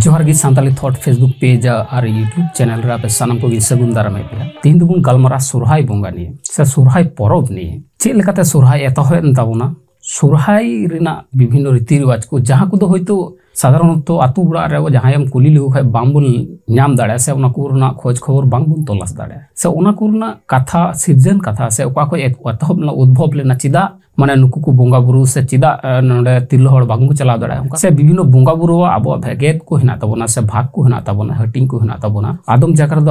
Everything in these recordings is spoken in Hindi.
जोहार गी सांताली थॉट फेसबुक पेज और यूट्यूब चैनल रे आपे सानम को सगुन दाराम पे तीन दुबुन गलमारा सोरहाय बंगा निये से सोरहाय परब निये चेक लेकाते सोरहाय एतहब ताबोना सोरहाय रिना विभिन्न रीति रिवाज को जहाँ को होयतो साधारणतो आतु बड़ा रे जहाँ कुली लेको खाय बांबुल नाम दाड़े से उना कोरना खोज खबर बांबुन तलाश दाड़े से उना कोरना कथा सिर्जन कथा से ओका को एतहब उद्भव लेना चिदा माने नुकु को बोंगा बुरु से चिदा नोडे तिरलो हड़ बांगु चला दाड़े उनका से विभिन्न बोंगा बुरु आबो भेगेत को हिना ताबोना से भाग को हिना ताबोना हटिंग को हिना ताबोना आदम जगह दो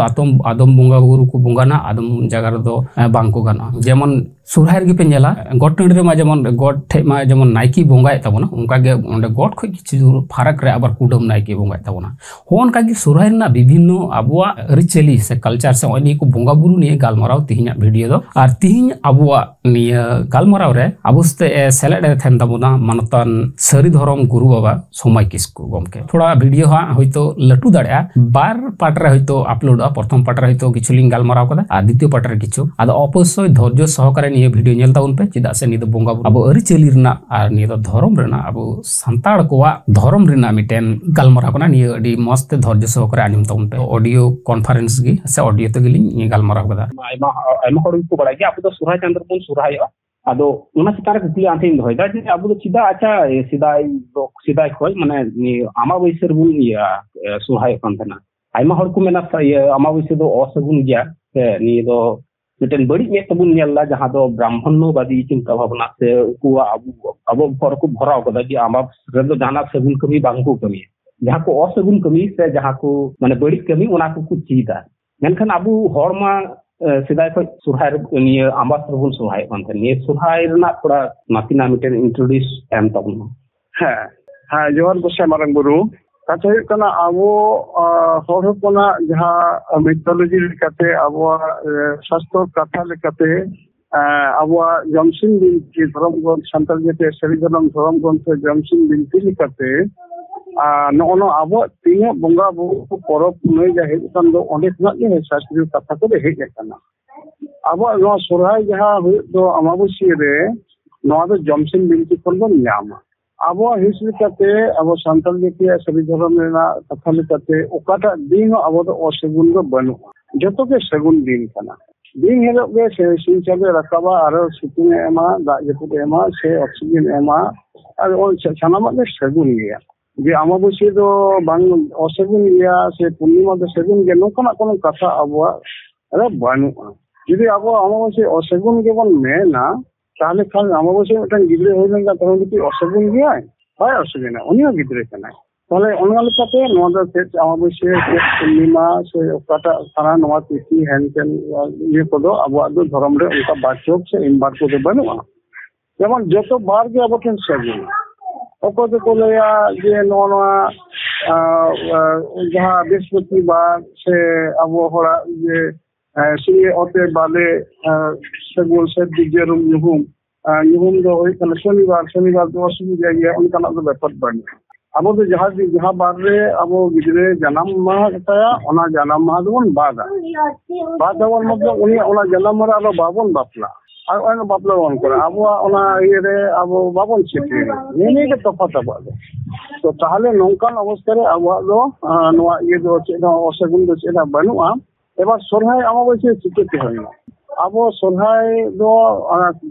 आदम बोंगा बुरु को बोंगाना आदम जगह दो बांग को गाना जेमन सोरहाय गे पे नेला गॉड टंड रे मा जेमन गॉड ठे मा जेमन नाइकी बोंगाय ताबोना उनका गे ओंडे गॉड खय किछु फारक रे आबार कुडम नाइकी बोंगाय ताबोना होन का गे सोरहाय ना विभिन्न आबुआ रिचेली से कल्चर से ओनी को बोंगा बुरु निये गालमाराव तिहिना वीडियो दो आर तिहिन आबुआ निये गालमाराव रे आबुस्ते सेलेड थेन ताबोना मानतान सरी धरम गुरु बाबा समय किस्कु गमके थोड़ा वीडियो हा होइतो लटू दाड़या बार पार्ट रे होइतो अपलोड प्रथम पार्ट रे होइतो किछु लिंक गालमाराव कदा आ द्वितीय पार्ट रे किछु आद अवश्य धैर्य सहकारे निये वीडियो नेल ताबोन पे चिदा से नि दो बोंगा आबो अरि चेली रना आर नि दो धरम रना आबो संताड़ कोवा धरम रना मिटेन गालमाराव कना नि अडी मस्त धैर्य सहकारे आनिम ताबोन पे ऑडियो कॉन्फ्रेंस गी से ऑडियो ते गिलिं नि गालमाराव कदा आइमा हड़ को बड़ा कि आपो सुरहाय चंद्र पुन सुरहाय आदो उना चितार कुली आंथिन दोयदा जे आबो चिदा अच्छा सिदाय खोय माने आमा बैसर बुन या सुरहाय कांतना आइमा हड़ को मेना आमा बैसर दो असगुन गया से नि दो मिटन बड़ी में तबुन नेला जहां दो ब्राह्मणवादी चिंता भावना से को आबो भर को भराव कदा जे आमा रे दो जाना सगुन कमी बांगको कमी जहां को असगुन कमी से जहां को माने बड़ी कमी उना को चीदा मेनखान आबो हड़मा सिदाय को सुरहाय निये आमा सरबुन सुरहाय कांथे निये सुरहाय रना थोड़ा नातिना मिटन इंट्रोड्यूस एम तबुन हां जोहर गोसाई मारंग बुरु कथा हुई कना आबो हर होपना जहां मिथोलॉजी लेकाते आबो शास्त्र कथा लेकाते आबो जमसिन बिनती धर्मगण संताल जेते सरी धर्म ग्रंथ जमसिन बिनती लेकाते नोनो आबो तीन बंगा बुरु परब नय जाहे कन दो ओंडे खना के शास्त्रीय कथा को हेज एकना आबो नो सोरहाय जहां हुई दो अमाबस्या रे नो दो जमसिन बिनती कोन बन न्यामा आबो हिस लेकाते आबो संताल जेते सरी धर्म रेना कथा लेकाते ओकाटा दिन आबो दो असगुन दो बनु जतो के सगुन दिन कना दिन हेलो के सिन चाबे रकाबा आरो सितुंग एमा दा जपुत एमा से ऑक्सीजन एमा और ओ सानामा के सगुन गया जे अमाबस्या दो बांग असगुन गया से पूर्णिमा दो सगुन गया नोकना कोनो कथा आबो अरे बनु यदि आबो अमाबस्या असगुन के बन मेना ताले खान अमाबस्या मिटन गिद्रे होय लंगा तहन कि असगुन गया हाय असगुन उनिया गिद्रे कना ताले ओनगा लेकाते नो द से अमाबस्या से पूर्णिमा से ओकाटा सारा नवा तिथि हेनकेन ये कोदो आबो दो धर्म रे उनका बाचक से इन बार को बनुआ जेमन जतो बार के आबो केन सगुन ओको तो कोलया जे नोना जहां बृहस्पतिवार से आबो होड़ा जे से ओते बाले सगुन से दिजेरुम युहुम दो होय कन शनिवार दो असुविधा गया उनका ना बेपत बन आबो तो जहां बार रे आबो गिदरे जन्म माह कताया ओना जन्म माह दोन बादावन मतलब उनी ओना जन्म माह आलो बाबन बापला और ओना बापला वन करे आबो ओना ये रे आबो बाबन छिटे नेने के तफात आबो तो ताहले नोंकान अवस्था रे आबो दो नोआ ये दो चेना असगुन दो चेना बनुआ एबार सोरहाय अमाबस्या चिकेते होइना आबो सोरहाय दो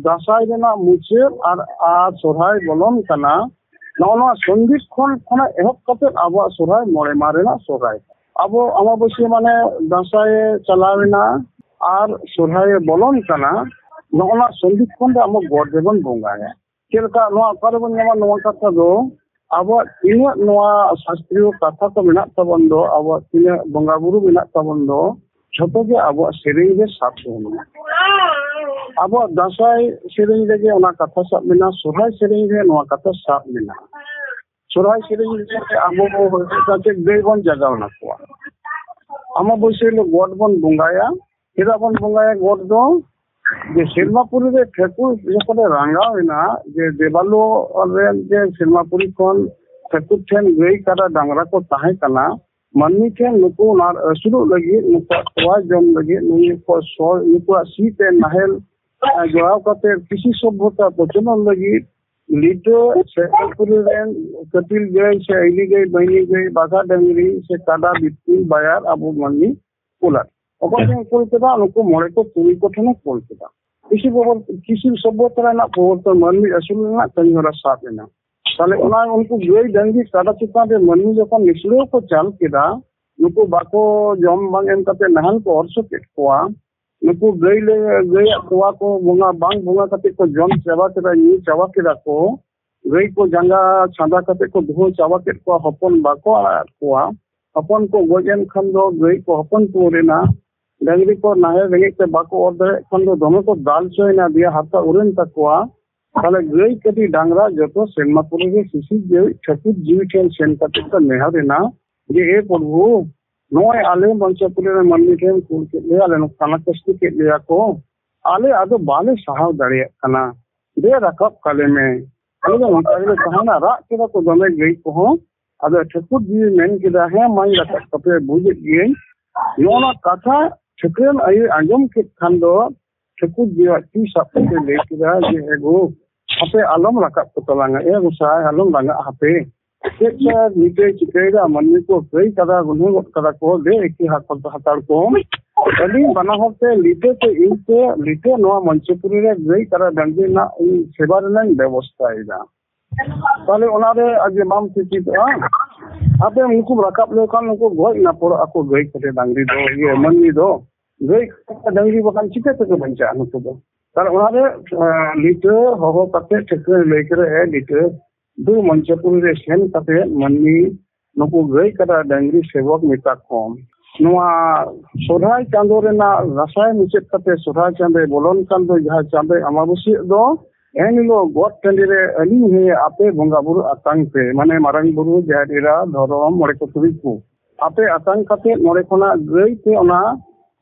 दासाय रेना मुचे और सोरहाय बोलन कना नोना संगीत खन खना एहब कते आबो सोरहाय मोरे मारेना सोरहाय आबो अमाबस्या माने दासाय चलावेना और सोरहाय बोलन कना नोना संगीत खन आमो गॉड देवन बोंगा है केलका नोआ करबन नमा नोआ कथा दो आबो इना नोआ शास्त्रीय कथा को मेना तबन दो आबो तिना बोंगा बुरु मेना तबन दो झतो के आबो सेरेंग रे साथ होना आबो दासाय सेरेंग रे ओना कथा सब मेना सोरहाय सेरेंग रे नोआ कथा सब मेना सोरहाय सेरेंग रे आबो काते बेबन जगावना को आमा बसेलो गॉड बन बोंगाया केदा बन बोंगाया गॉड दो जे सिरमापुरी रे ठेकुर जपले रांगावेना जे देवालो रे जे सिरमापुरी कोन ठेकुर ठेन गई काटा डांगरा को ताहे कना मन्नी ठेन नुको नार असुरु लगी नुको तवा जम लगी नुको सो नुको सीते नहल जोआव कते किसी सभ्यता पचन लगी लीटो से पुरेन कपिल गई से अली गई बहनी गई बागा डंगरी से कादा बिल्कुल बाजार अब मनी कोला ओको कोल केदा उनको मोड़े को पूरी को ठने कोल केदा किसी सभ्यता ना परिवर्तन मनी असुल ना तंगरा साथ लेना ताले उनको गई डंगरी कादा चिता दे मनी जखन निसलो को चाल केदा नुको बाको जम बांग एम कते नहल को औरसो केट कोआ नुको गई कोआ को बोंगा बांग बोंगा कते को जम चाबा केदा नी चाबा केदा को गई को जंगा छांदा कते को धो चाबा केट को हपन बाको कोआ हपन को गोजन खन दो गई को हपन को रेना डंगरी को नाहे रेंगे के बाको और दे खन दो दोनों को दाल चोइना दिया हाथा उरेन तकवा ताले गई कति डांगरा जतो सेनमापुरे के सिसी जे ठकुर जीव ठेन सेन कते को नेहरेना जे ए प्रभु नोय आले मंचपुरे में मन्नी ठेन कुल के ले आले नुकाना कष्ट के लिया को आले आदो बाले सहाव दड़े कना दे रकब काले में अले उनका कहना रा के तो दमे गई को आदो ठकुर जीव मेन के है माई रकब कपे बुझ गई योना कथा ठकुरन आई आंजम के खंडो ठकुर जीव ती सब के ले के जे एगो अपे आलम रकब को तलांगा ए गुसाय आलम रंगा अपे केचा नीचे चिकेगा मन्नी को गई कदा गुनु कदा को दे एक हाथ हताड़ को अली बना होते लीटे तो इनसे लीटे नवा मंचपुरी रे गई कदा डंडी ना सेवा रन व्यवस्था इदा ताले ओनारे आज माम सिटी तो आपे उनको रकब ले कान उनको गोई ना पड़ ako गई कते डंडी दो ये मन्नी दो गई डंडी बकान चिके तो बंचा उनको दो ताले ओनारे लीटे हो कते ठेके लेकर है लीटे दो मंचपुरी रे सेन कते मन्नी नुको गई कदा डंगरी सेवक मिता कम नोआ सोराय चांदो रेना रसाय मुचेत कते सोराय चांदे बोलन चांदो जहा चांदे अमाबसी दो एनिलो गोट टंडी रे अली हे आपे बंगा बुरु अतंग पे माने मारंग बुरु जाडीरा धरम मोरे को तुरी को आपे अतंग कते मोरे कोना गई पे ओना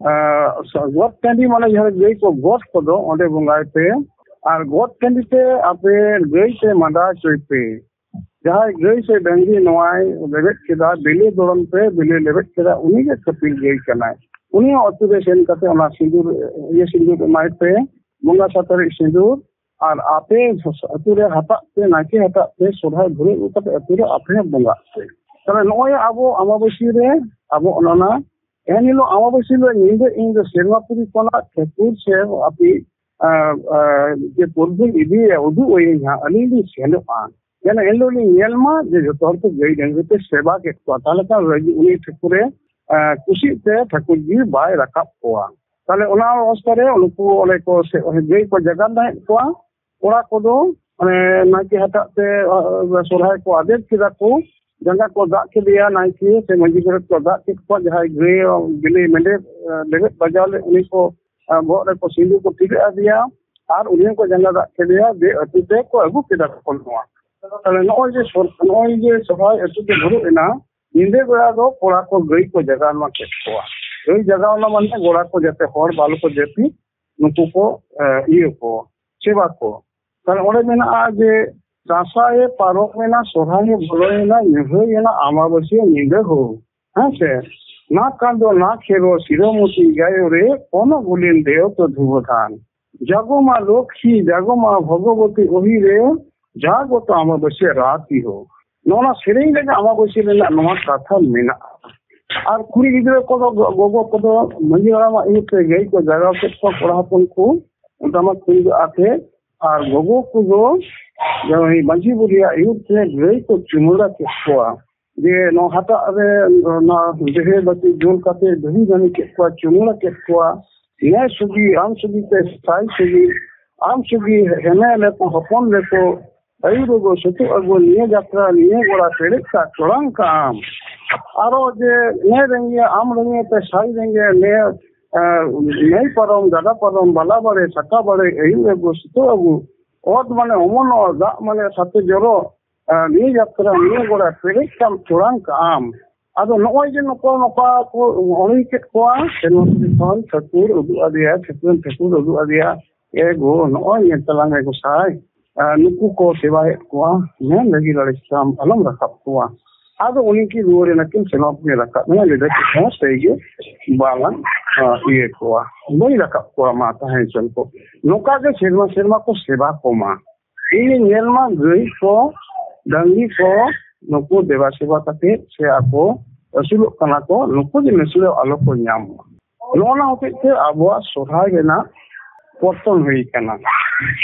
गोट टंडी माने जहा गई को गोट को दो ओंडे बंगाय पे और गोट टंडी पे आपे गई से मादा चोइपे जहाँ गई से डंगी नवाई लेबेट केदा बिले दोरन पे बिले लेबेट केदा उन्हीं के कपिल गई कनाय उन्हीं अतुरे सेन कते ओना सिंदूर ये सिंदूर माय पे बंगा सातर सिंदूर और आपे अतुरे हता पे नाके हता पे सोधा घुरे उकते अतुरे आपने बंगा पे तले नोय आबो अमाबसी रे आबो ओना एनिलो अमाबसी रे निंदे इन सेरमापुरी कोना ठेकुर से आपी जे पूर्व इदी उदु ओय यहां अलीली सेलोआ यानी एलोली नेलमा जे जतोर तो गई डंगे पे सेवा के को ताले का रजी उनी ठकुरे कुशी ते ठकुर जी बाय रकब कोआ ताले ओना अवस्था रे उनको ओले को से गई को जगह ना कोआ ओड़ा को दो माने नाके हटा ते सोराय को आदेश किदा को जंगा को दा के दिया नाके से मंजी को दा के को जहां गई बिले मेंडे लेगे बजाले उनी को बोरे को सिंधु को टिका दिया और उन्हीं को जंगा दा के दिया दे अतिते को अगु किदा को नोआ ताले नोय जे सभाय अतिते भरुना निंदे गोड़ा दो कोड़ा को गई को जगह मा के कोआ गई जगह ना माने गोड़ा को जते होर बाल को जेती नुकु को ये को सेवा को ताले ओडे मेना जे चासाए पारो मेना सोहाय बोलोना निहोयना अमाबस्या निंदे हो हां से ना कांदो ना खेरो शिरोमती गायो रे कोनो गुलिन देव तो धुवधान जागो मा लक्ष्मी जागो मा भगवती ओही रे जागो तो अमाबस्या राती हो नोना सेरेंग ले अमाबस्या ले नोमा कथा मेना और कुड़ी गिदरे को गोगो को मंजीरा मा इते गई को जगह के को पढ़ापन को उतमा कुड़ी आके और गोगो को जो ही मंजी बुढ़िया इते गई को चुमुड़ा के कोआ जे नो हता रे ना देहे बती जोल काते दही जानी के को चुमुड़ा के कोआ ये सुगी आम सुगी पे साई सुगी आम सुगी हेने ले को हपन ले को आई रोगो सतु अगो निये यात्रा निये गोड़ा पेड़े का चोरंग का आम आरो जे ने रेंगे आम रेंगे पे साई रेंगे ने नहीं परम दादा परम बाला बड़े सका बड़े आई रोगो सतु अगो और माने ओमन और दा माने सत्य जरो निये यात्रा निये गोड़ा पेड़े का चोरंग का आम आदो नोय जे नको नोपा को ओनी के कोआ सेनो फोन ठकुर उदु आदिया ठकुर उदु आदिया ए गो नोय ये तलांगे को साई नुकु को सेवा कोआ ने लगी लड़े शाम अलम रखब कोआ आदो उनी की रोरे न किन सेनो अपने रखब ने ले दे के सही बालन ये कोआ वही रखब कोआ माता है चल को नोका के शर्मा को सेवा को मां ᱤᱧ ᱧᱮᱞ ᱢᱟ ᱜᱟᱹᱭ ᱠᱚ ᱰᱟᱝᱨᱤ ᱠᱚ ᱱᱩᱠᱩ ᱫᱮᱵᱟ ᱥᱮᱵᱟ ᱠᱟᱛᱮ ᱥᱮ ᱟᱠᱚ ᱟᱹᱥᱩᱞᱚᱜ ᱠᱟᱱᱟ ᱠᱚ, ᱱᱩᱠᱩ ᱡᱤᱱᱤᱥ ᱫᱚ ᱟᱞᱚ ᱠᱚ ᱧᱟᱢ ᱢᱟ। ᱱᱚᱜᱼᱚ ᱦᱚᱛᱮᱡ ᱛᱮ ᱟᱵᱚᱣᱟᱜ ᱥᱚᱨᱦᱟᱭ ᱨᱮᱱᱟᱜ ᱯᱚᱛᱚᱱ ᱦᱩᱭ ᱟᱠᱟᱱᱟ।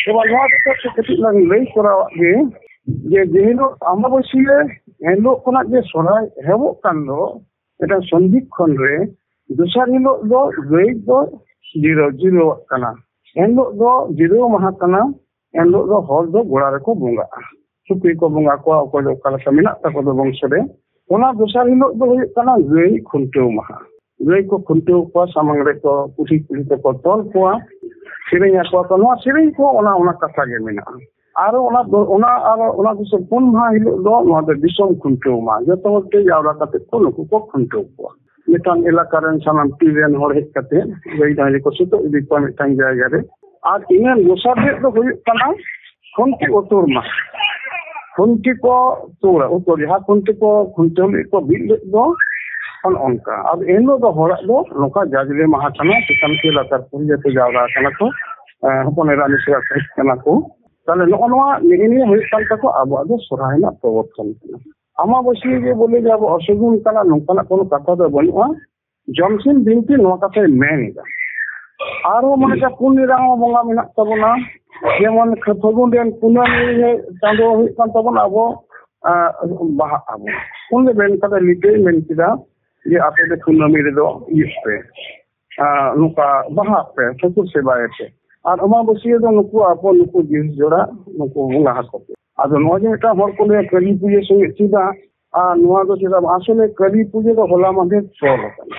ᱮᱵᱟᱨ ᱱᱚᱣᱟ ᱠᱟᱛᱮ ᱠᱟᱹᱴᱤᱡ ᱞᱟᱝ ᱞᱟᱹᱭ ᱠᱚᱨᱟᱣᱟᱜ ᱜᱮ ᱡᱮ ᱡᱮᱦᱤᱞᱳᱜ ᱟᱢᱵᱟᱵᱟᱹᱥᱤᱭᱟᱹ ᱮᱱᱦᱤᱞᱳᱜ ᱠᱷᱚᱱᱟᱜ ᱡᱮ ᱥᱚᱨᱦᱟᱭ ᱮᱦᱚᱵᱚᱜ ᱠᱟᱱ ᱫᱚ ᱢᱤᱫᱴᱟᱝ ᱥᱚᱱᱫᱤᱠᱠᱷᱚᱱ ᱨᱮ ᱫᱚᱥᱟᱨ ᱦᱤᱞᱳᱜ ᱫᱚ ᱜᱟᱹᱭ ᱫᱚ ᱡᱤᱨᱟᱹᱣᱟᱜ ᱠᱟᱱᱟ। ᱮᱱᱦᱤᱞᱳᱜ ᱫᱚ ᱡᱤᱨᱟᱹᱣ ᱢᱟᱦᱟ ᱠᱟᱱᱟ। ᱮᱱᱦᱤᱞᱳᱜ ᱫᱚ ᱦᱚᱲ ᱫᱚ ᱜᱚᱲᱟ ᱨᱮᱠᱚ ᱵᱚᱸᱜᱟᱜᱼᱟ, ᱥᱩᱠᱨᱤ ᱠᱚ ᱵᱚᱸᱜᱟ ᱠᱚᱣᱟ, ᱚᱠᱚᱭ ᱫᱚ ᱚᱠᱟ ᱞᱮᱠᱟ ᱢᱮᱱᱟᱜ ᱛᱟᱠᱚ ᱫᱚ ᱵᱚᱝᱥᱚ ᱨᱮ। ᱚᱱᱟ ᱫᱚᱥᱟᱨ ᱦᱤᱞᱳᱜ ᱫᱚ ᱦᱩᱭᱩᱜ ᱠᱟᱱᱟ ᱜᱟᱹᱭ ᱠᱷᱩᱱᱴᱟᱹᱣ ᱢᱟᱦᱟ। ᱜᱟᱹᱭ ko khuntaw ko samang re ko kuthi kuthi ko tol ko sirenya ko nᱚᱣᱟ ᱥᱮᱨᱮᱧ ᱠᱚ ᱚᱱᱟ ᱠᱟᱛᱷᱟ ᱜᱮ ᱢᱮᱱᱟᱜᱼᱟ। ᱟᱨ ᱚᱱᱟ ᱫᱤᱥᱚᱢ ᱯᱩᱱ ᱢᱟᱦᱟ ᱦᱤᱞᱳᱜ ᱫᱚ ᱱᱚᱣᱟ ᱫᱚ ᱫᱤᱥᱚᱢ ᱠᱷᱩᱱᱴᱟᱹᱣ ᱢᱟᱦᱟ। ᱡᱚᱛᱚ ᱦᱚᱲ ᱛᱮ ᱡᱟᱣᱨᱟ ᱠᱟᱛᱮ ᱠᱚ ᱱᱩᱠᱩ ᱠᱚ ᱠᱷᱩᱱᱴᱟᱹᱣ ᱠᱚᱣᱟ। ᱢᱤᱫᱴᱟᱝ ᱮᱞᱟᱠᱟ ᱨᱮᱱ ᱥᱟᱱᱟᱢ ᱴᱤ ᱨᱮᱱ ᱦᱚᱲ ᱦᱮᱡ ᱠᱟᱛᱮ ᱜᱟᱹᱭ ᱰᱟᱝᱨᱤ ko ᱥᱩᱛᱩᱜ ᱤᱫᱤ ᱠᱚᱣᱟ ᱢᱤᱫᱴᱟᱝ ᱡᱟᱭᱜᱟ ᱨᱮ। ᱟᱨ ᱤᱱᱟᱹ ᱫᱚᱥᱟᱨ ᱦᱤᱞᱳᱜ ᱫᱚ ᱦᱩᱭᱩᱜ ᱠᱟᱱᱟ ᱠᱷᱩᱱᱴᱤ ᱩᱛᱩᱨ ᱢᱟᱦᱟ। ᱠᱷᱩᱱᱴᱤ ᱠᱚ ᱛᱩᱲᱟ ᱩᱛᱩᱨ ᱡᱟᱦᱟᱸ ᱠᱷᱩᱱᱴᱤ ko ᱠᱷᱩᱱᱴᱟᱹᱣ ᱞᱟᱹᱜᱤᱫ ᱠᱚ ᱵᱤᱫ ᱞᱮᱫ ᱫᱚ ᱚᱱᱠᱟ। ᱟᱫᱚ ᱮᱱᱦᱤᱞᱳᱜ ᱫᱚ ᱦᱚᱲᱟᱜ ᱫᱚ ᱱᱚᱝᱠᱟ ᱡᱟᱡᱽᱞᱮ ᱢᱟᱦᱟ ᱠᱟᱱᱟ। ᱪᱮᱛᱟᱱ ᱠᱚ ᱞᱟᱛᱟᱨ ᱠᱚ ᱡᱚᱛᱚ ᱡᱟᱣᱨᱟ ᱠᱟᱱᱟ ᱠᱚ, ᱦᱚᱯᱚᱱ ᱮᱨᱟ ᱢᱤᱥᱨᱟ ᱦᱮᱡ ᱠᱟᱱᱟ ᱠᱚ। তাহলে ᱱᱚᱜᱼᱚ ᱱᱚᱣᱟ ᱱᱤᱭᱟᱹ ᱦᱩᱭᱩᱜ ᱠᱟᱱ ᱛᱟᱠᱚ ᱟᱵᱚᱣᱟᱜ ᱫᱚ ᱥᱚᱨᱦᱟᱭ ᱨᱮᱱᱟᱜ ᱯᱨᱚᱵᱚᱨᱛᱚᱱ ᱠᱟᱱᱟ। ᱟᱢᱵᱟᱵᱟᱹᱥᱤᱭᱟᱹ ᱜᱮ ᱵᱚᱞᱮ ᱡᱮ ᱟᱵᱚ অসগুন ᱠᱟᱱᱟ ᱱᱚᱝᱠᱟᱱᱟᱜ কোনো কথা ᱫᱚ ᱵᱟᱹᱱᱩᱜᱼᱟ। ᱡᱚᱢᱥᱤᱢ ᱵᱤᱱᱛᱤ ᱱᱚᱣᱟ ᱠᱟᱛᱷᱟᱭ ᱢᱮᱱ ᱮᱫᱟ। ᱟᱨᱚ ᱢᱟᱱᱮ ᱯᱩᱱᱱᱤᱨᱟ ᱦᱚᱸ ᱵᱚᱸᱜᱟ ᱢᱮᱱᱟᱜ ᱛᱟᱵᱚᱱᱟ। ᱡᱮᱢᱚᱱ ᱯᱷᱟᱹᱜᱩᱱ ᱨᱮᱱ ᱠᱩᱱᱟᱹᱢᱤ ᱪᱟᱸᱫᱳ ᱦᱩᱭᱩᱜ ᱠᱟᱱ ᱛᱟᱵᱚᱱᱟ ᱟᱵᱚ ᱵᱟᱦᱟᱜ ᱟᱵᱚ। ᱩᱱ ᱢᱮᱱ ᱠᱟᱫᱟ ᱞᱤᱴᱟᱹᱭ ᱢᱮᱱ ᱠᱮᱫᱟ ᱡᱮ ᱟᱯᱮ ᱫᱚ ᱠᱩᱱᱟᱹᱢᱤ ᱨᱮᱫᱚ ᱤᱭᱟᱹ ᱯᱮ ᱱᱚᱝᱠᱟ ᱵᱟᱦᱟᱜ ᱯᱮ, ᱴᱷᱟᱹᱠᱩᱨ ᱥᱮᱵᱟᱭᱮᱯᱮ। ᱟᱨ ᱚᱢᱟᱵᱟᱹᱥᱤᱭᱟᱹ ᱫᱚ ᱱᱩᱠᱩ ᱟᱵᱚ ᱱᱩᱠᱩ ᱡᱤᱱᱤᱥ ᱡᱚᱲᱟ ᱱᱩᱠᱩ ᱵᱚᱸᱜᱟ ᱟᱠᱚ ᱯᱮ। ᱟᱫᱚ ᱱᱚᱣᱟ ᱡᱮ ᱢᱤᱫᱴᱟᱝ ᱦᱚᱲ ᱠᱚ ᱞᱟᱹᱭᱟ ᱠᱟᱹᱞᱤ ᱯᱩᱡᱟᱹ ᱥᱚᱸᱜᱮ ᱪᱮᱫᱟᱜ ᱟᱨ ᱱᱚᱣᱟ ᱫᱚ ᱪᱮᱫᱟᱜ ᱟᱥᱚᱞᱮ ᱠᱟᱹᱞᱤ ᱯᱩᱡᱟᱹ ᱫᱚ ᱦᱚᱞᱟ ᱢᱟᱫᱷᱮᱨ ᱪᱚᱞ ᱟᱠᱟᱱᱟ।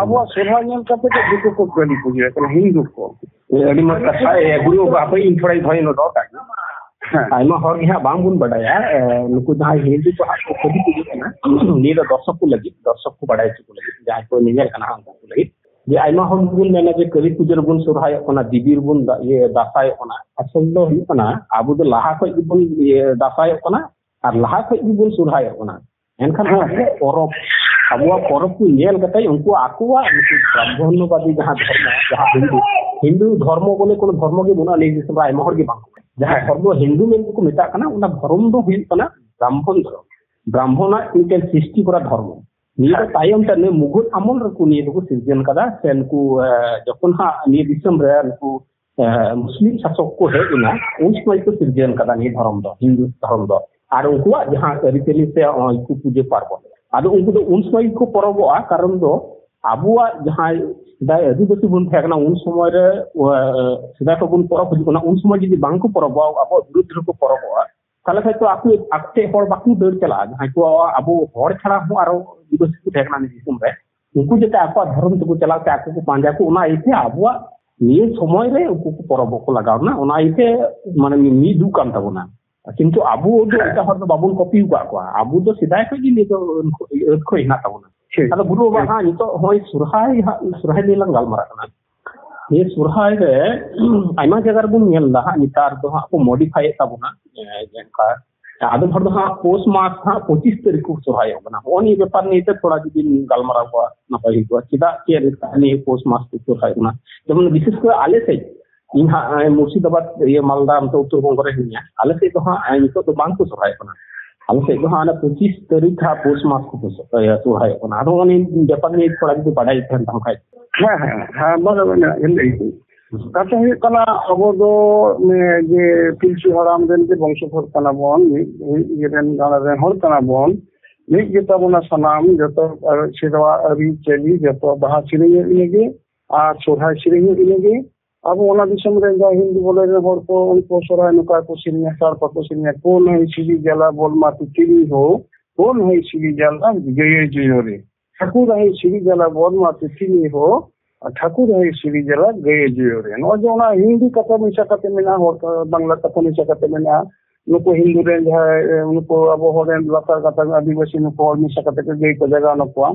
ᱟᱵᱚᱣᱟᱜ ᱥᱚᱨᱦᱟᱭ ᱧᱮᱞ ᱠᱟᱛᱮ ᱜᱮ ᱫᱤᱠᱩ ᱠᱚ ᱠᱟᱹᱞᱤ ᱯᱩᱡᱟᱹ ᱠᱟᱱᱟ, ᱦᱤᱱᱫᱩ ᱠᱚ। ᱟᱹᱰᱤ ᱢᱚᱡᱽ ᱠᱟᱛᱷᱟ ᱜᱩᱨᱩ ᱵᱟᱵᱟ ᱤᱧ ᱛᱷᱚᱲᱟᱧ ᱫᱚᱦᱚᱭ ᱱᱚᱰᱚ ᱠᱟᱜ ᱟᱭᱢᱟ ᱦᱚᱲ ᱜᱮ ᱦᱟᱸᱜ ᱵᱟᱝᱵᱚᱱ ᱵᱟᱰᱟᱭᱟ ᱱᱩᱠᱩ ᱡᱟᱦᱟᱸᱭ ᱦᱤᱱᱫᱩ ᱠᱚ ᱦᱟᱸᱜ ᱠᱚ ᱠᱟᱹᱞᱤ ᱯᱩᱡᱟᱹ ᱠᱟᱱᱟ, ᱱᱤᱭᱟᱹ ᱫᱚ ᱫᱚᱨশᱚᱠ ᱠᱚ ᱞᱟᱹᱜᱤᱫ ᱫᱚᱨশᱚᱠ ᱠᱚ ᱵᱟᱰᱟᱭ ᱦᱚᱪᱚ ᱠᱚ ᱞᱟᱹᱜᱤᱫ ᱡᱟᱦᱟᱸᱭ ᱠᱚ ᱧᱮᱧᱮᱞ ᱠᱟᱱᱟ ᱩᱱᱠᱩ ᱠᱚ ᱞᱟᱹᱜᱤᱫ ᱡᱮ ᱟᱭᱢᱟ ᱦᱚᱲ ᱵᱚᱱ ᱢᱮᱱᱟ ᱡᱮ ᱠᱟᱹᱞᱤ ᱯᱩᱡᱟᱹ ᱨᱮᱵᱚᱱ ᱥᱚᱨᱦᱟᱭᱚᱜ ᱠᱟᱱᱟ, ᱫᱮᱵী ᱨᱮᱵᱚᱱ ᱫᱟᱸᱥᱟᱭᱚᱜ ᱠᱟᱱᱟ। ᱟᱥᱚᱞ ᱫᱚ ᱦᱩᱭᱩᱜ ᱠᱟᱱᱟ ᱟᱵᱚ ᱫᱚ ᱞᱟᱦᱟ ᱠᱷᱚᱡ ᱜᱮᱵᱚᱱ ᱫᱟᱸᱥᱟᱭᱚᱜ ᱠᱟᱱᱟ ᱟᱨ ᱞᱟᱦᱟ ᱠᱷᱚᱡ ᱜᱮᱵᱚᱱ ᱥᱚᱨᱦᱟᱭᱚᱜ ᱠᱟᱱᱟ। ᱮᱱᱠᱷᱟᱱ ᱟᱵᱚᱣᱟᱜ ᱯᱚᱨᱚᱵᱽ ᱠᱚ ᱧᱮᱞ ᱠᱟᱛᱮ ᱩᱱᱠᱩ ᱟᱠᱚᱣᱟᱜ ᱵᱨᱟᱦᱢᱚণ্যবাদী ᱡᱟᱦᱟᱸ ধর্ম ᱡᱟᱦᱟᱸ হিন্দু ধর্ম বলে কোনো ধর্ম ᱜᱮ ᱵᱟᱹᱱᱩᱜᱼᱟ ᱱᱤᱭᱟᱹ ᱫᱤᱥᱚᱢ ᱨᱮ ᱟᱭᱢᱟ ᱦᱚᱲ ᱜᱮ ᱵᱟᱝ ᱡᱟᱦᱟᱸ ধর্ম হিন্দু ᱢᱮᱱᱛᱮ ᱠᱚ ᱢᱮᱛᱟᱜ ᱠᱟᱱᱟ ᱚᱱᱟ ধর্ম ᱫᱚ ᱦᱩᱭᱩᱜ ᱠᱟᱱᱟ ব্রাহ্মণ ধর্ম। ব্রাহ্মণᱟᱜ ᱢᱤᱫᱴᱮᱱ ᱥᱨᱤᱥᱴᱤ ᱠᱚᱨᱟ ধর্ম। ᱱᱤᱭᱟᱹ ᱫᱚ ᱛᱟᱭᱚᱢ ᱛᱮ ᱢᱩᱜᱷᱚᱞ ᱟᱢᱚᱞ ᱨᱮᱠᱚ ᱱᱤᱭᱟᱹ ᱫᱚᱠᱚ ᱥᱤᱨᱡᱚᱱ ᱠᱟᱫᱟ ᱥᱮ ᱱᱩᱠᱩ ᱡᱚᱠᱷᱚᱱ ᱦᱟᱸᱜ ᱱᱤᱭᱟᱹ ᱫᱤᱥᱚᱢ ᱨᱮ ᱱᱩᱠᱩ মুসলিম শাসক को हेज ना उन समय को सिर्जन कदा नहीं धर्म दो हिंदू धर्म दो और उनको जहां अरितली से उनको पूजे पार्बण आदो उनको तो उन समय को परबोआ कारण दो आबुआ जहां दाय आदिवासी बन थेकना उन समय रे सिदा को बन परब हुजुना उन समय जदि बांग को परबोआ आबो विरुद्ध को परबोआ ताले खाय तो आकु आकते हर बाकु दर चला जहां को आबो हर छड़ा हो आरो आदिवासी को थेकना नि दिसम रे उनको जेते आपा धर्म तो चला के आकु को पांजा को उना इते आबुआ निये समय रे उनको परब को लगावना उना इते माने मिदु कान ताबोना किंतु आबो दो एटा हर दो बाबुन कॉपी हुआ को आबो दो सिदाय को जी तो को हिना ताबोना अदा गुरु बाबा हां नितो होय सुरहाय ले लंग गालमारा कना ये सुरहाय रे आइमा जगह रे बुन नेल दा नितार दो हा को मॉडिफाई ताबोना जेनका आदम हर दो हा पोस्ट मास हा 25 तारीख को सुरहाय होना ओनी व्यापार नहीं तो थोड़ा जी गालमारा को नपाई को चिदा के रे पोस्ट मास को सुरहाय होना जेमन विशेष कर आले से इन हा मुर्शिदाबाद ये मालदा तो उत्तर बंग रे हिया आले से तो हा नितो तो बांग को सुरहाय होना आले से तो हा 25 तारीख हा पोस्ट मास को सुरहाय होना आदो ओनी व्यापार नहीं थोड़ा जी बड़ाई थे हम खाय हाँ बराबर ना कथा हुई कना अबो दो जे पिलचु हराम देन के वंशधर कना बोन ये रेन गाना रेन हर कना बोन मिक गेता बोना सनाम जतो सेवा अरी चली जतो बाहा सिरिंग इनेगे आ सोहाय सिरिंग इनेगे अब ओना दिसम रे जा हिंदू बोले रे हर को उनको सोहाय नुका को सिरिंग सार पको सिरिंग कोन है सिरी जला बोल मातु तिरी हो कोन है सिरी जला गये जयोरे ठाकुर है सिरी जला बोल मातु तिरी हो ठाकुर है श्री जला गए जियोरे नो जो ना हिंदी कथा मिसा कते मेना हो बांग्ला कथा मिसा कते मेना नुको हिंदू रे जहां नुको अब होरेन लतार कथा आदिवासी नुको मिसा कते गई को जगह नको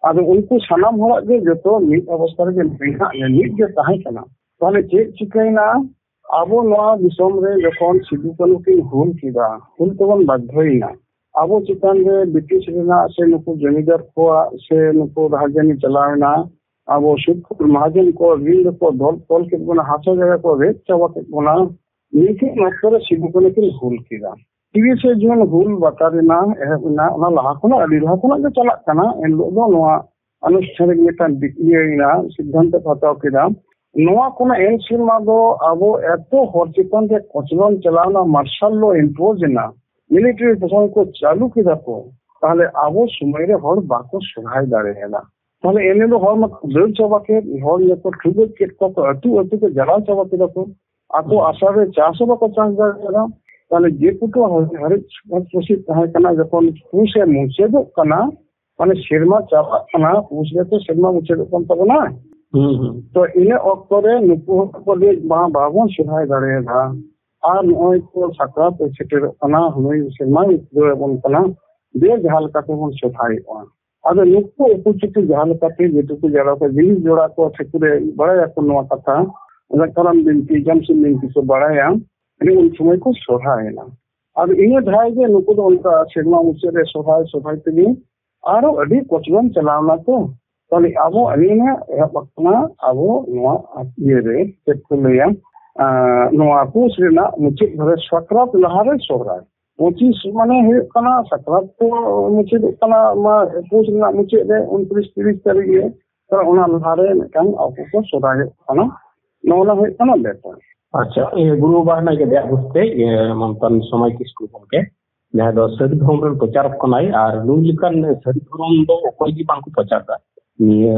आदो उनको सनाम होरा जे जतो मिट अवस्था रे बिना मिट जे ताहे कना ताले चेक चिकैना अब नोआ दिसम रे जखन सिदु कनु की हुल किदा हुल तबन बाध्यइना अब चितान रे ब्रिटिश रेना से नुको जमीदार को से नुको राजधानी चलावना अब सुख महाजन को ऋण को धोल तोल के बोना हाथों जगह को रेट चावा के बोना ᱱᱤᱠᱤᱱ ᱚᱠᱛᱚ ᱨᱮ ᱥᱤᱫᱩ ᱠᱟᱹᱱᱦᱩ ᱠᱤᱱ ᱦᱩᱞ ᱠᱮᱫᱟ 30 ᱡᱩᱱ ᱦᱩᱞ ᱵᱟᱛᱟᱨᱮᱱᱟ ᱮᱦᱚᱵ ᱮᱱᱟ ᱚᱱᱟ ᱞᱟᱦᱟ ᱠᱷᱚᱱᱟᱜ ᱟᱹᱰᱤ ᱞᱟᱦᱟ ᱠᱷᱚᱱᱟᱜ ᱜᱮ ᱪᱟᱞᱟᱜ ᱠᱟᱱᱟ ᱮᱱᱦᱤᱞᱳᱜ ᱫᱚ ᱱᱚᱣᱟ ᱟনুষ্ঠানিक ᱢᱤᱫᱴᱟᱝ ᱤᱭᱟᱹᱭᱮᱱᱟ ᱥᱤᱫᱽᱫᱷᱟᱱᱛᱚ ᱦᱟᱛᱟᱣ ᱠᱮᱫᱟ ᱱᱚᱣᱟ ᱠᱷᱚᱱᱟᱜ ᱮᱱ ᱥᱮᱨᱢᱟ ᱫᱚ ᱟᱵᱚ ᱮᱛᱚ ᱦᱚᱲ ᱪᱮᱛᱟᱱ ᱨᱮ ᱠᱚᱪᱞᱚᱱ ᱪᱟᱞᱟᱣᱱᱟ ᱢᱟর্শাল ᱞᱚ ইম্পোজ এনা মিলিটারি প্রশাসন কো চালু কেদা কো তাহলে আবো সময় রে হড় বাকো সহায় দাঁড়িয়েলা তাহলে এনে তো হড় মা দৌড় চাবা কে হড় যত ঠুগো কেট কত আতু আতু কে জ্বালা চাবা কেদা কো ako আসারে চাষও বাকো চাষ দাঁড়িয়েলা তাহলে যে পুটো হরেক প্রসিদ্ধ তাহে কানা যখন পুষে মুছেদো কানা মানে সেরমা চাবা কানা পুষলে তো সেরমা মুছেদো কান তবে না তো ইনে অক্তরে নুকু কলে মা বাবন সহায় দাঁড়িয়েলা আর নয় তো সাকরাত সেটের কানা হই সেরমা দোবন কানা বে জাহাল কাতে বন সহায় ওয়া আদে নুকু উপচিত জাহাল কাতে যেটুকু যারা কো জিনিস জোড়া কো ঠেকুরে বড় এখন নোয়া কথা ওরা কারণ বিনতি জামসিন বিনতি সো বাড়ায়া ini un সময় ko সহায় না আর ইনে ধাই যে নুকু তো উনকা সেরমা মুছেরে সহায় তেনি আরো আদি কচলন চালাওনা তো তাহলে আবো আলিনা বক্তনা আবো নোয়া ইয়েরে চেকলেয়া নোয়া পুস রেনা মুচিত ধরে সাকরাত লাহারে সহরায় 25 মানে হে কানা সাকরাত তো মুচিত কানা মা পুস রেনা মুচিত রে 29 30 তারিখে তো ওনা লাহারে কান আবো ko সহরায় কানা নোনা হে কানা বেটা अच्छा ये गुरु बाहना के दिया बुझते ये मंतन समय की स्कूल के जहां दो सदी धर्म रे प्रचार कनाई और नुलिकन सदी धर्म दो कोई भी बांको प्रचार का ये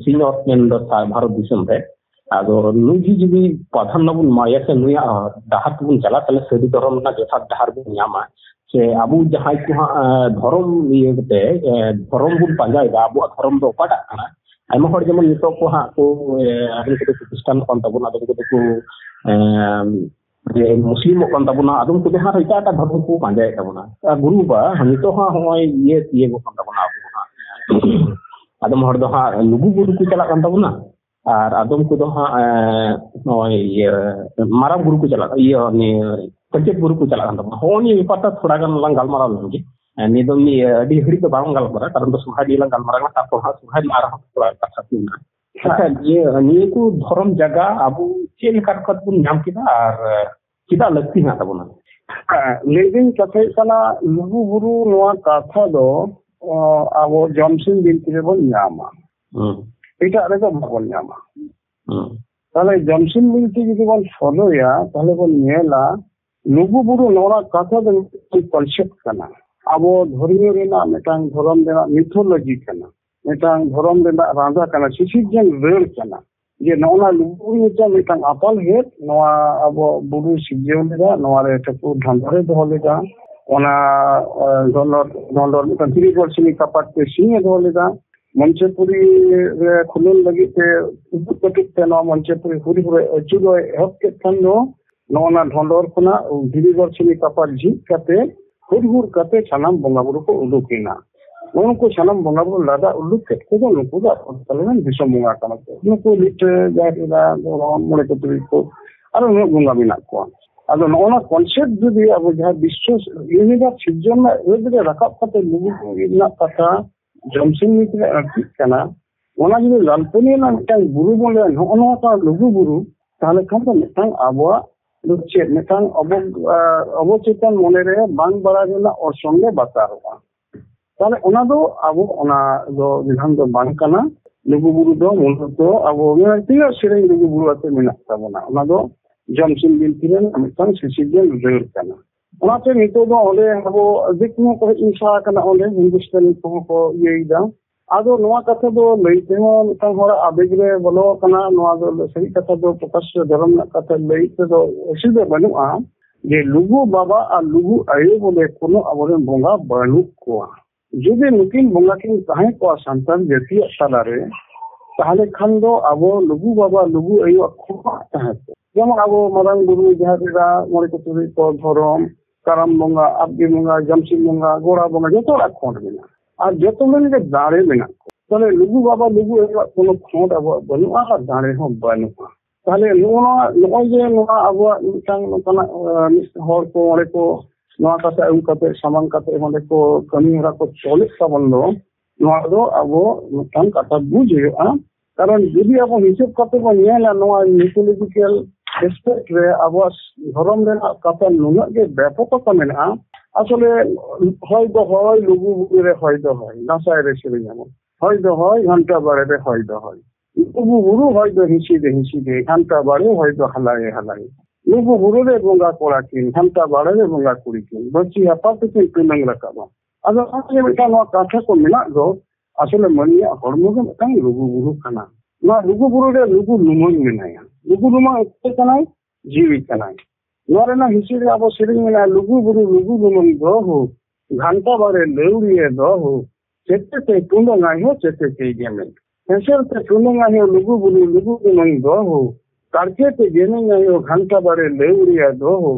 सीनियर मेन दो भारत दिसम रे आदो नुजी जी प्रधान नबुन माया से नुया डाहार बुन चला तले सदी धर्म ना जथा डाहार बुन यामा से अबु जहां को धर्म ये ते धर्म बुन पाजाय अबु धर्म दो पटा kana आइमा हर जेमन नितो को हा को आदि को प्रतिष्ठान कोन तबुन आदि को मुस्लिम कोन तबुना आदम को जहां इटा धर्म को पांजाय तबुना गुरु बा नितो हा होय ये कोन तबुना अबु हा आदम हर दो हा लुगु गुरु को चला कोन तबुना और आदम को दो हा होय ये मारा गुरु को चला ये ने पंचेत गुरु को चला कोन तबुना होनी पता थोड़ा गन लंग गालमारा लंगी निदम नि अडी हड़ी तो बांग गालमारा कारण तो सुहाडी लंग गालमारा ता को हा सुहाडी मारा थोड़ा कथा सुना अच्छा ये निये को धर्म जगह अबु चेल काटकत बुन नाम किदा और किदा लगती ना तबुना लेकिन कथे कना लुगु बुरु नोआ कथा दो आबो जमसिन बिनती रे बन नामा এটা রে তো বল নামা তাহলে জমসিন বিনতি যদি বল ফলোয়া তাহলে বল নেলা লুগু বুরু নোরা কথা দো কনসেপ্ট কানা আবো ধর্মীয় রেনা মেটাং ধর্ম দেনা মিথোলজি কানা মেটাং ধর্ম দেনা রাজা কানা সিসিজেন রেল কানা যে নোনা লুগু নিচা মেটাং আপাল হেট নোয়া আবো বুরু সিজেউলেদা নোয়া রে টকু ধান্দরে দহলেদা ওনা দলর কন্টিনিউ করছিনি কাপাট তে সিনে দহলেদা मंचेपुरी रे खुलन लगी ते उपकटिक ते नो मंचेपुरी हुरी हुरे अचुरो हक के थनो नोना ढोंडोर खुना धिरीगर छिनी कपार जी कते हुर कते सनाम बंगाबुरु को उलुकिना उनको सनाम बंगाबुरु लादा उलुक के को नुकु दा तलेन दिसम बंगा कना नुकु लिट जाहिरा रोम मोले कतुरी को आरो नु बंगा बिना को आदो नोना कॉन्सेप्ट जुदी अब जहां विश्व यूनिवर्स सिजन में एबरे रखा कते लुगु इना कथा जमसिन मित्र अर्थिक कना ओना जुदी लालपुनी ना मिटांग बुरु बोले नोना का लुगु बुरु ताले खान तो मिटांग आबवा लुचे मिटांग अबो चेतन मोने रे बांग बड़ा जेना और संगे बता होगा ताले ओना दो आबो ओना दो विधान दो बांग कना लुगु बुरु दो मूल तो आबो तिया सिरे लुगु बुरु आते मिना ताबोना ओना दो जमसिन बिनती रे मिटांग सिसिजन रेल कना ओनाते नितो दो ओले आबो दिकनो को इंसा कना ओले हिंदुस्तानी को येइदा आदो नोआ कथा दो लईते हो मिटांग होरा आबेग रे बोलो कना नोआ दो सही कथा दो प्रकाश धर्म ना कथा लईते दो सिदे बनुआ जे लुगु बाबा आ लुगु आयो बोले कोनो अबरे बोंगा बनु को जुदे नुकिन बोंगा किन ताहे को संतान जति सालारे ताहले खान दो आबो लुगु बाबा लुगु आयो को ताहे जेमन आबो मरांग गुरु जहारा मोरे को तुरी को धर्म करम बोंगा आबगी बोंगा जमसिन बोंगा गोड़ा बोंगा जतो खोंड बिना और जतो में के दाड़े बिना तले लुगु बाबा लुगु कोनो खोंड अब बनुआ और दाड़े हो बनुआ तले नोना नोय जे नोना अब मिटांग नोना हर को ओरे को नोआ कते उन कते सामान कते होले को कमी हरा को चले सबंदो नोआ दो अब मिटांग कथा बुझियो कारण यदि अब हिसाब कते को नेला नोआ मिथोलॉजिकल एस्पेक्ट रे अब धर्म रेना कथा नुना के व्यापकता मेना आसले होय दो होय लुगु बुगु रे होय दो होय नासाय रे सेरिंग हम होय दो होय घंटा बारे रे होय दो होय लुगु बुरु होय दो हिसी दे घंटा बारे होय दो हलाए लुगु बुरु रे बोंगा कोड़ा किन घंटा बारे रे बोंगा कुड़ी किन बच्ची आपा के पिनंग रकाबा अदो आसे मिटा नो कथा को मिना दो आसले मनिया हरमो के मिटांग लुगु बुरु खाना ना लुगु बुरु रे लुगु लुमन मेनाया लुगु लुमा के कनाय जीवी कनाय नोरे ना हिसी रे अब सेरिंग मेना लुगु बुरु लुगु लुमन दो हो घंटा बारे लेउरिए दो हो चेते ते टुंडो नाय हो चेते ते गेमे हेसर ते टुंडो नाय हो लुगु बुरु लुगु लुमन दो हो कारके ते गेमे नाय हो घंटा बारे लेउरिए दो हो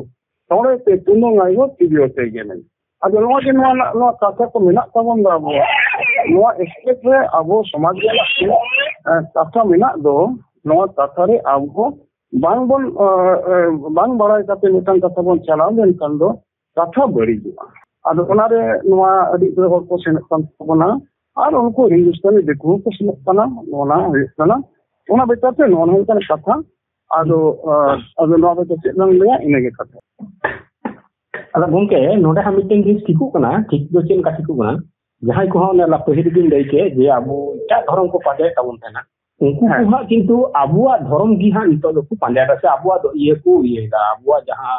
तोरे ते टुंडो नाय हो तिबियो ते गेमे अदो नो जे नो कथा को मिना तबन दाबो नो एक्सपेक्ट रे अब समाज रे कथा मिना दो नो कथा रे अब बांग बड़ाई काते मिटांग कथा बन चलाव लेन कान दो कथा बड़ी जुआ अदो ओना रे नोआ अडी हर को सेन कान तबना और उनको हिंदुस्तानी देखो को सेन काना ओना हेतना ओना बेटाते नोन हो कान कथा अदो नो बेटे नंग ले इने के कथा अदा गंके नोडे हम मिटिंग दिस ठीकु कना ठीक दो चेन का ठीकु कना जहां को ने ला पहिर दिन लई के जे आबो इटा धर्म को पाजे ताबन तेना उनको हा किंतु आबुआ धर्म गी हा नितो दो को पांडा से आबुआ दो ये को ये दा आबुआ जहां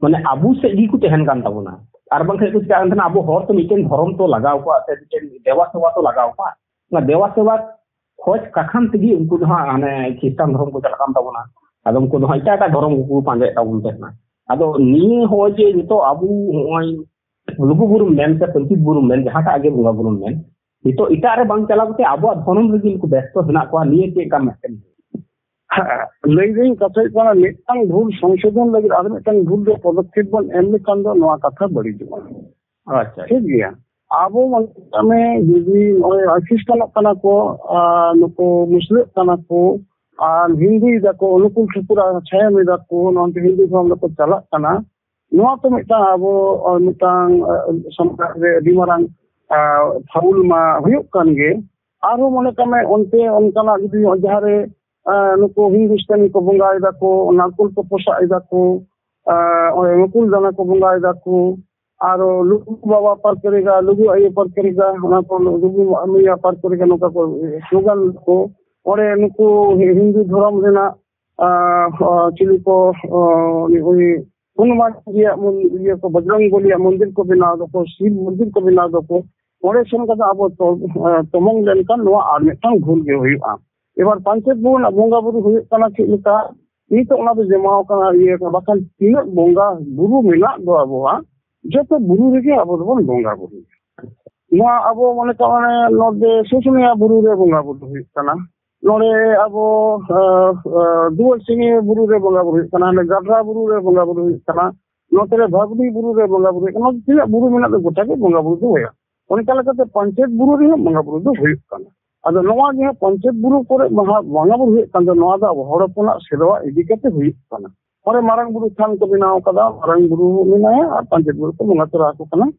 माने आबु से गी को तहन कान ताबना आर बंखे को का अंतना आबो हर तो मिटेन धर्म तो लगाव को से मिटेन देवा सेवा तो लगाव को ना देवा सेवा खोज कखन तगी उनको जहां आने क्रिश्चियन धर्म को चलकाम ताबना आदम को जहां इटा धर्म को पांडे ताबन तेना अदो नी हो जे नितो आबु होय लुगु बुरु मेन से पंचित बुरु मेन जहां का आगे बुंगा बुरु मेन नितो इटा रे बांग चला कते आबु धर्म रे जिन को व्यस्त हेना को निये के काम मेन लेकिन कथा कोना मिटांग भूल संशोधन लगी आदमी तंग भूल दे पदक्षेप बन एमने कांदो नवा कथा बड़ी जुआ अच्छा ठीक गया आबो में यदि ओय असिस्टेंट कना को नुको मुस्लिम कना को हिंदी दाको अनुकूल त्रिपुरा छाया में दाको नॉन हिंदी को हम लोग चला कना नोआ तो मिटा आबो मिटांग समाज रे दिमारांग फाउल मा हुयो कानगे आरो मने कमे ओनते ओनकाना जदी जहारे नुको हिंदुस्तानी को बंगाई दाको नाकुल को पोसाई दाको अनुकूल दाना को बंगाई दाको आरो लुगु बाबा पर करेगा लुगु आये पर करेगा ना को लुगु अमिया पर करेगा नुका को स्लोगन को और नुको हिंदू धर्म रेना चिली को हनुमान जी ये को बजरंग बली मंदिर को बनाव दो शिव मंदिर को बनाव दो और सन का अब तमंग लेन का नो आर मिटांग भूल गे हुआ एबार पंचायत बुन बोंगा बुरु हुई कना चिलिका नी तो ओना दो जमाव कना ये बाखान तीन बोंगा बुरु मिना दो अबवा जतो बुरु रे अब दो बोंगा बुरु नो अब माने काने नोदे सुसुनिया बुरु रे बोंगा बुरु हुई कना नोरे अब दुवल सिंगे बुरु रे बोंगा बुरु कना ने गडरा बुरु रे बोंगा बुरु कना नोतरे भगनी बुरु रे बोंगा बुरु कना तीन बुरु मिना दो गोटा के बोंगा बुरु होया उनका लगे पंचायत बुरु रे बोंगा बुरु दो हुई कना अदो नोआ जे पंचायत बुरु करे महा बोंगा बुरु हुई कना नोआ दा हड़पना सेवा इदी कते हुई कना और मारंग बुरु थान को बिनाव कदा मारंग बुरु मिनाया और पंचायत बुरु को बोंगा तोरा को कना